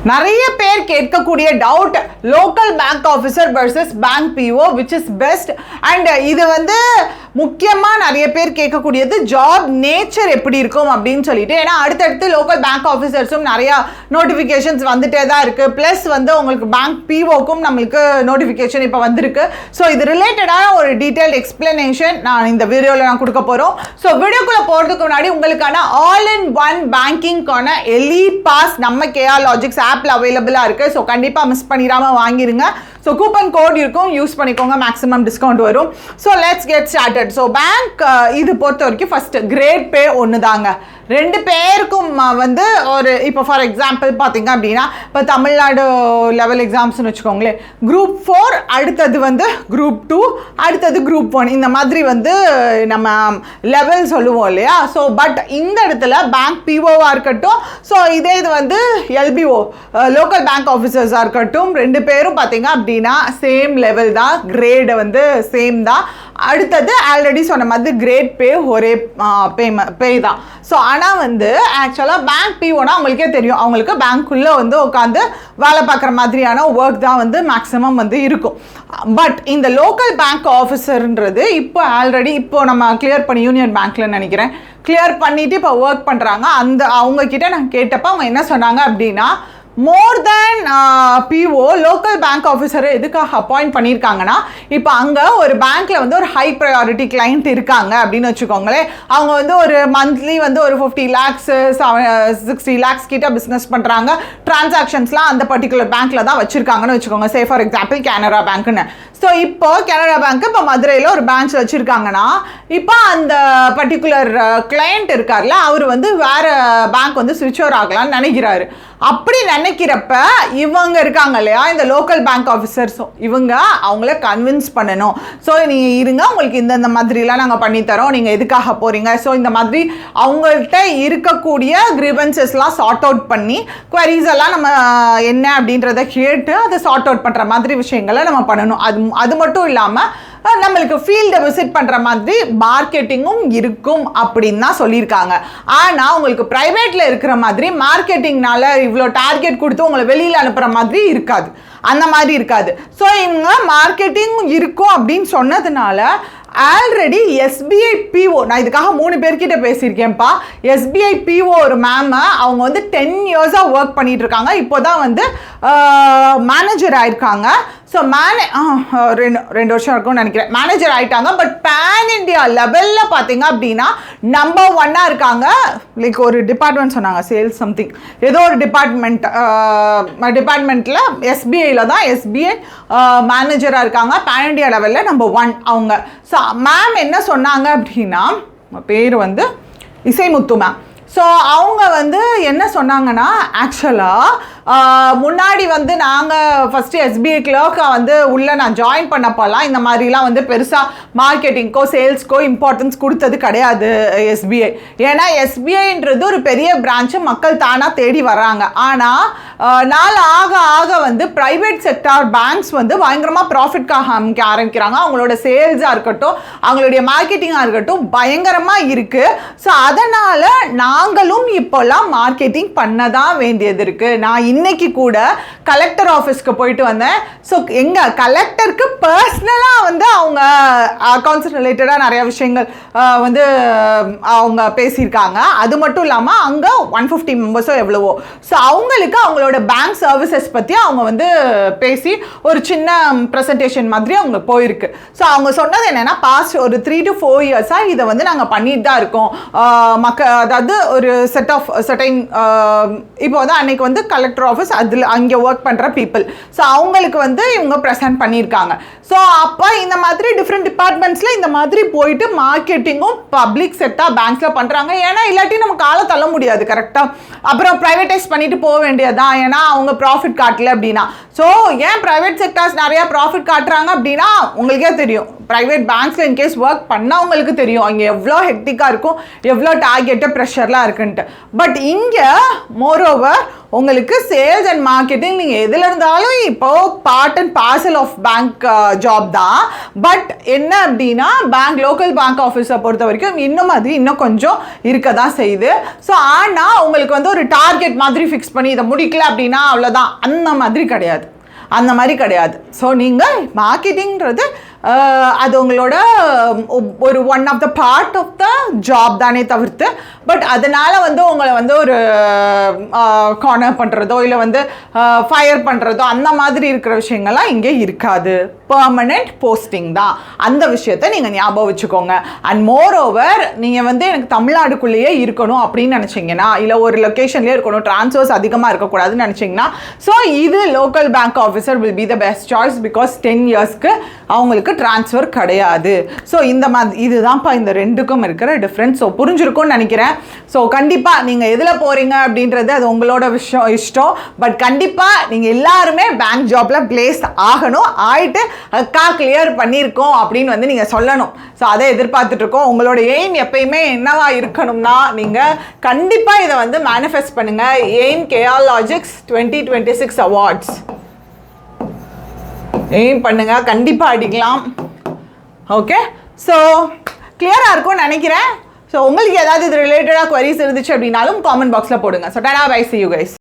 நிறைய பேர் கேட்கக்கூடிய doubt local bank officer versus bank PO which is best and இது வந்து முக்கியமாக நிறைய பேர் கேட்கக்கூடியது ஜாப் நேச்சர் எப்படி இருக்கும் அப்படின்னு சொல்லிட்டு. ஏன்னா அடுத்தடுத்து லோக்கல் பேங்க் ஆஃபீஸர்ஸும் நிறையா நோட்டிஃபிகேஷன்ஸ் வந்துட்டே தான் இருக்குது. ப்ளஸ் வந்து உங்களுக்கு பேங்க் பிஓக்கும் நம்மளுக்கு நோட்டிஃபிகேஷன் இப்போ வந்திருக்கு. ஸோ இது ரிலேட்டடான ஒரு டீட்டெயில்ட் எக்ஸ்பிளனேஷன் நான் இந்த வீடியோவில் நான் கொடுக்க போகிறோம். ஸோ வீடியோக்குள்ளே போகிறதுக்கு முன்னாடி உங்களுக்கான ஆல் இன் ஒன் பேங்கிங்கான எலீட் பாஸ் நம்ம கேஆர் லாஜிக்ஸ் ஆப்பில் அவைலபிளாக இருக்குது. ஸோ கண்டிப்பாக மிஸ் பண்ணிடாமல் வாங்கிடுங்க. ஸோ கூப்பன் கோட் இருக்கும், யூஸ் பண்ணிக்கோங்க, மேக்ஸிமம் டிஸ்கவுண்ட் வரும். So let's get started. So bank இது பொறுத்த வரைக்கும் ஃபஸ்ட்டு கிரேட் பே ஒன்று தாங்க. ரெண்டு பேருக்கும் வந்து ஒரு இப்போ ஃபார் எக்ஸாம்பிள் பார்த்தீங்க அப்படின்னா இப்போ தமிழ்நாடு லெவல் எக்ஸாம்ஸ்னு வச்சுக்கோங்களேன், குரூப் 4 அடுத்தது வந்து குரூப் 2 அடுத்தது குரூப் 1 இந்த மாதிரி வந்து நம்ம லெவல் சொல்லுவோம் இல்லையா. ஸோ பட் இந்த இடத்துல பேங்க் பிஓவாக இருக்கட்டும், ஸோ இதே இது வந்து எல்பிஓ லோக்கல் பேங்க் ஆஃபீஸர்ஸாக இருக்கட்டும், ரெண்டு பேரும் பார்த்தீங்க அப்படின்னா சேம் லெவல் தான், கிரேடு வந்து சேம் தான். அடுத்தது ஆல்ரெடி சொன்ன மாதிரி கிரேட் பே ஒரே பே தான். ஸோ ஆனால் வந்து ஆக்சுவலாக பேங்க் பிஓனா அவங்களுக்கே தெரியும், அவங்களுக்கு பேங்க்குள்ளே வந்து உட்காந்து வேலை பார்க்குற மாதிரியான ஒர்க் தான் வந்து மேக்ஸிமம் வந்து இருக்கும். பட் இந்த லோக்கல் பேங்க் ஆஃபீஸர்ன்றது இப்போ ஆல்ரெடி இப்போ நம்ம கிளியர் பண்ணி யூனியன் பேங்க்கில் நினைக்கிறேன் கிளியர் பண்ணிவிட்டு இப்போ ஒர்க் பண்ணுறாங்க. அந்த அவங்கக்கிட்ட நான் கேட்டப்போ அவங்க என்ன சொன்னாங்க அப்படின்னா, மோர் தேன் பிஓ லோக்கல் பேங்க் ஆஃபீஸரை எதுக்காக அப்பாயிண்ட் பண்ணியிருக்காங்கன்னா, இப்போ அங்கே ஒரு பேங்க்கில் வந்து ஒரு ஹை ப்ரையாரிட்டி கிளைண்ட் இருக்காங்க அப்படின்னு வச்சுக்கோங்களேன். அவங்க வந்து ஒரு மந்த்லி வந்து ஒரு 50 lakhs 60 lakhs கிட்ட பிஸ்னஸ் பண்ணுறாங்க. டிரான்சாக்ஷன்ஸ்லாம் அந்த பர்டிகுலர் பேங்க்கில் தான் வச்சுருக்காங்கன்னு வச்சுக்கோங்க. சே ஃபார் எக்ஸாம்பிள் கனரா பேங்க்குன்னு. ஸோ இப்போ கனரா பேங்க்கு இப்போ மதுரையில் ஒரு பிரான்ச் வச்சுருக்காங்கன்னா, இப்போ அந்த பர்டிகுலர் கிளைண்ட் இருக்கார்ல, அவர் வந்து வேறு பேங்க் வந்து ஸ்விட்ச் ஓவர் ஆகலாம்னு நினைக்கிறாரு. அப்படி நினைக்கிறப்ப இவங்க இருக்காங்க இல்லையா, இந்த லோக்கல் பேங்க் ஆஃபீஸர்ஸும் இவங்க அவங்கள கன்வின்ஸ் பண்ணணும். ஸோ நீங்கள் இருங்க, உங்களுக்கு இந்த மாதிரிலாம் நாங்கள் பண்ணித்தரோம், நீங்கள் எதுக்காக போகிறீங்க. ஸோ இந்த மாதிரி அவங்கள்ட்ட இருக்கக்கூடிய கிரீவன்சஸ்லாம் சார்ட் அவுட் பண்ணி குவரிஸ் எல்லாம் நம்ம என்ன அப்படின்றத கேட்டு அதை சார்ட் அவுட் பண்ணுற மாதிரி விஷயங்களை நம்ம பண்ணணும். அது மட்டும் இல்லாமல் நம்மளுக்கு ஃபீல்டை விசிட் பண்ணுற மாதிரி மார்க்கெட்டிங்கும் இருக்கும் அப்படின்னு தான் சொல்லியிருக்காங்க. ஆனால் உங்களுக்கு ப்ரைவேட்டில் இருக்கிற மாதிரி மார்க்கெட்டிங்னால இவ்வளோ டார்கெட் கொடுத்து உங்களை வெளியில் அனுப்புகிற மாதிரி இருக்காது, அந்த மாதிரி இருக்காது. ஸோ இவங்க மார்க்கெட்டிங் இருக்கும் அப்படின்னு சொன்னதுனால ஆல்ரெடி எஸ்பிஐ பிஓ, நான் இதுக்காக 3 பேர்கிட்ட பேசியிருக்கேன்ப்பா. எஸ்பிஐ பிஓ ஒரு மேமை அவங்க வந்து 10 years-ஆக ஒர்க் பண்ணிட்டு இருக்காங்க. இப்போ தான் வந்து மேனேஜர் ஆயிருக்காங்க. ஸோ ரெண்டு வருஷம் இருக்கும்னு நினைக்கிறேன் மேனேஜர் ஆகிட்டாங்க. பட் பேன் இண்டியா லெவலில் பார்த்தீங்க அப்படின்னா நம்பர் 1 இருக்காங்க. லைக் ஒரு டிபார்ட்மெண்ட் சொன்னாங்க, சேல்ஸ் சம்திங் ஏதோ ஒரு டிபார்ட்மெண்ட்டில் எஸ்பிஐயில் தான் எஸ்பிஐ மேனேஜராக இருக்காங்க. பேன் இண்டியா லெவலில் நம்பர் 1 அவங்க. ஸோ மேம் என்ன சொன்னாங்க அப்படின்னா, பேர் வந்து இசைமுத்து மேம். ஸோ அவங்க வந்து என்ன சொன்னாங்கன்னா, ஆக்சுவலாக முன்னாடி வந்து நாங்கள் ஃபஸ்ட்டு எஸ்பிஐ கிளர்க்காக வந்து உள்ளே நான் ஜாயின் பண்ணப்போலாம் இந்த மாதிரிலாம் வந்து பெருசாக மார்க்கெட்டிங்க்கோ சேல்ஸ்க்கோ இம்பார்ட்டன்ஸ் கொடுத்தது கிடையாது எஸ்பிஐ. ஏன்னா எஸ்பிஐன்றது ஒரு பெரிய பிரான்ச்சு, மக்கள் தானாக தேடி வர்றாங்க. ஆனால் நாள் ஆக ஆக வந்து ப்ரைவேட் செக்டார் பேங்க்ஸ் வந்து பயங்கரமாக ப்ராஃபிட்காக அமைக்க ஆரம்பிக்கிறாங்க. அவங்களோட சேல்ஸாக இருக்கட்டும், அவங்களுடைய மார்க்கெட்டிங்காக இருக்கட்டும் பயங்கரமாக இருக்குது. ஸோ அதனால் நாங்களும் இப்போல்லாம் மார்க்கெட்டிங் பண்ண தான் வேண்டியது இருக்குது. நான் இன்னைக்கு கூட கலெக்டர் ஆஃபீஸ்க்கு போயிட்டு வந்தேன். ஸோ எங்கள் கலெக்டருக்கு பர்சனலாக வந்து அவங்க அக்கௌண்ட்ஸ் ரிலேட்டடாக நிறைய விஷயங்கள் வந்து அவங்க பேசியிருக்காங்க. அது மட்டும் இல்லாமல் அங்கே 150 மெம்பர்ஸோ எவ்வளவோ. ஸோ அவங்களுக்கு அவங்களோட பேங்க் சர்வீசஸ் பற்றி அவங்க வந்து பேசி ஒரு சின்ன ப்ரெசன்டேஷன் மாதிரி அவங்க போயிருக்கு. ஸோ அவங்க சொன்னது என்னென்னா, பாஸ்ட் ஒரு 3 to 4 years-ஆக இதை வந்து நாங்கள் பண்ணிட்டு தான் இருக்கோம். அதாவது ஒரு செட் ஆஃப் சர்டைன் இப்போ வந்து அன்னைக்கு வந்து கலெக்டர் ஆஃபீஸ் அதில் அங்கே ஒர்க் பண்ணுற பீப்புள், ஸோ அவங்களுக்கு வந்து இவங்க ப்ரெசென்ட் பண்ணியிருக்காங்க. ஸோ அப்போ இந்த மாதிரி டிஃப்ரெண்ட் டிபார்ட்மெண்ட்ஸில் இந்த மாதிரி போயிட்டு மார்க்கெட்டிங்கும் பப்ளிக் செக்டார் பேங்க்ஸில் பண்ணுறாங்க. ஏன்னா இல்லாட்டி நம்ம காலை தள்ள முடியாது கரெக்டாக. அப்புறம் ப்ரைவேட்டைஸ் பண்ணிட்டு போக வேண்டியதுதான், ஏன்னா அவங்க ப்ராஃபிட் காட்டல அப்படின்னா. ஸோ ஏன் ப்ரைவேட் செக்டார்ஸ் நிறையா ப்ராஃபிட் காட்டுறாங்க அப்படின்னா உங்களுக்கே தெரியும், ப்ரைவேட் பேங்க்ஸில் இன்கேஸ் ஒர்க் பண்ணவங்களுக்கு தெரியும் அங்கே எவ்வளோ ஹெக்டிக்காக இருக்கும், எவ்வளோ டார்கெட்டு ப்ரெஷர்லாம் இருக்குன்ட்டு. பட் இங்கே மோரோவர் உங்களுக்கு சேல்ஸ் அண்ட் மார்க்கெட்டிங் நீங்கள் எதில் இருந்தாலும் இப்போ part and parcel of bank job தான். பட் என்ன அப்படின்னா லோக்கல் பேங்க் ஆஃபீஸரை பொறுத்த வரைக்கும் இன்னும் கொஞ்சம் இருக்க தான் செய்யுது. ஸோ ஆனால் உங்களுக்கு வந்து ஒரு டார்கெட் மாதிரி ஃபிக்ஸ் பண்ணி இதை முடிக்கல அப்படின்னா அவ்வளோதான், அந்த மாதிரி கிடையாது. ஸோ நீங்கள் மார்க்கெட்டிங்கிறது அது உங்களோட ஒரு one of the part of the job தானே தவிர்த்து, பட் அதனால் வந்து உங்களை வந்து ஒரு கார்னர் பண்ணுறதோ இல்லை வந்து ஃபயர் பண்ணுறதோ அந்த மாதிரி இருக்கிற விஷயங்கள்லாம் இங்கே இருக்காது. பெர்மனெண்ட் போஸ்டிங் தான். அந்த விஷயத்தை நீங்கள் ஞாபகம் வச்சுக்கோங்க. அண்ட் மோர் ஓவர் நீங்கள் வந்து எனக்கு தமிழ்நாடுக்குள்ளேயே இருக்கணும் அப்படின்னு நினச்சிங்கன்னா, இல்லை ஒரு லொக்கேஷன்லேயே இருக்கணும், ட்ரான்ஸ்ஃபர்ஸ் அதிகமாக இருக்கக்கூடாதுன்னு நினச்சிங்கன்னா, ஸோ இது local bank officer will be the best choice. Because 10 இயர்ஸ்க்கு அவங்களுக்கு ட்ரான்ஸ்ஃபர் கிடையாது. ஸோ இந்த மாதிரி இதுதான்ப்பா இந்த ரெண்டுக்கும் இருக்கிற டிஃப்ரென்ஸ். ஸோ புரிஞ்சிருக்கும்னு நினைக்கிறேன். ஸோ கண்டிப்பாக நீங்கள் எதில் போகிறீங்க அப்படின்றது அது உங்களோட இஷ்டம். பட் கண்டிப்பாக நீங்கள் எல்லாருமே பேங்க் ஜாப்பில் பிளேஸ் ஆகணும். ஆகிட்டு கிளியர் பண்ணியிருக்கோம் அப்படின்னு வந்து நீங்கள் சொல்லணும். ஸோ அதை எதிர்பார்த்துட்ருக்கோம். உங்களோட எய்ம் எப்பயுமே என்னவா இருக்கணும்னா, நீங்கள் கண்டிப்பாக இதை வந்து மேனிஃபெஸ்ட் பண்ணுங்கள். எய்ம் KRLogix 2026 அவார்ட்ஸ் எய்ம் பண்ணுங்க, கண்டிப்பாக அடிக்கலாம். ஓகே, ஸோ கிளியராக இருக்கும்னு நினைக்கிறேன். ஸோ உங்களுக்கு ஏதாவது இது ரிலேட்டடாக குவரிஸ் இருந்துச்சு அப்படின்னாலும் காமெண்ட் பாக்ஸில் போடுங்க. So tata bye, see you guys.